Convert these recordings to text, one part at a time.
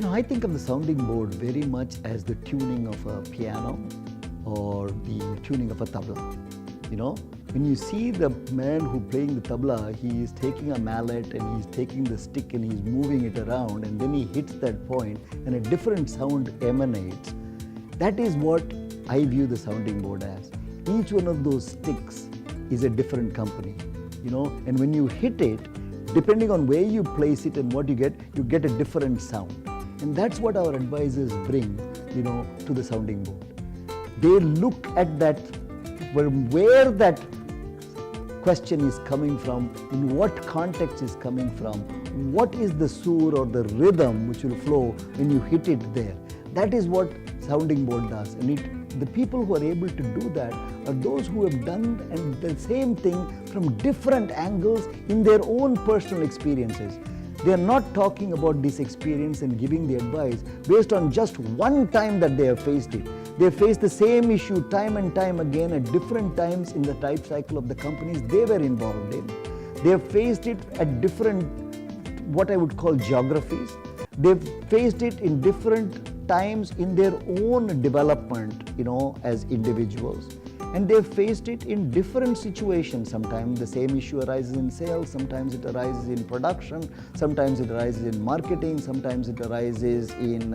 I think of the sounding board very much as the tuning of a piano or the tuning of a tabla. You know, when you see the man who playing the tabla, he is taking a mallet and he's taking the stick and he's moving it around, and then he hits that point and a different sound emanates. That is what I view the sounding board as. Each one of those sticks is a different company, and when you hit it, depending on where you place it and what you get a different sound. And that's what our advisors bring, to the sounding board. They look at that, where that question is coming from, in what context is coming from, what is the sur or the rhythm which will flow when you hit it there. That is what sounding board does. And the people who are able to do that are those who have done the same thing from different angles in their own personal experiences. They are not talking about this experience and giving the advice based on just one time that they have faced it. They have faced the same issue time and time again at different times in the type cycle of the companies they were involved in. They have faced it at different, what I would call, geographies. They've faced it in different times in their own development, as individuals. And they've faced it in different situations. Sometimes the same issue arises in sales, sometimes it arises in production, sometimes it arises in marketing, sometimes it arises in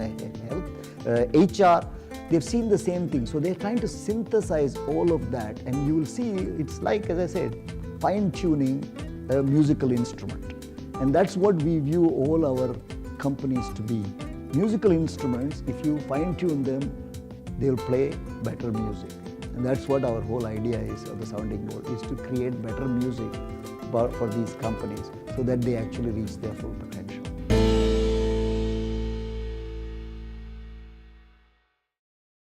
health, HR. They've seen the same thing. So they're trying to synthesize all of that. And you will see it's like, as I said, fine-tuning a musical instrument. And that's what we view all our companies to be. Musical instruments, if you fine-tune them, they'll play better music. And that's what our whole idea is of the sounding board, is to create better music for these companies so that they actually reach their full potential.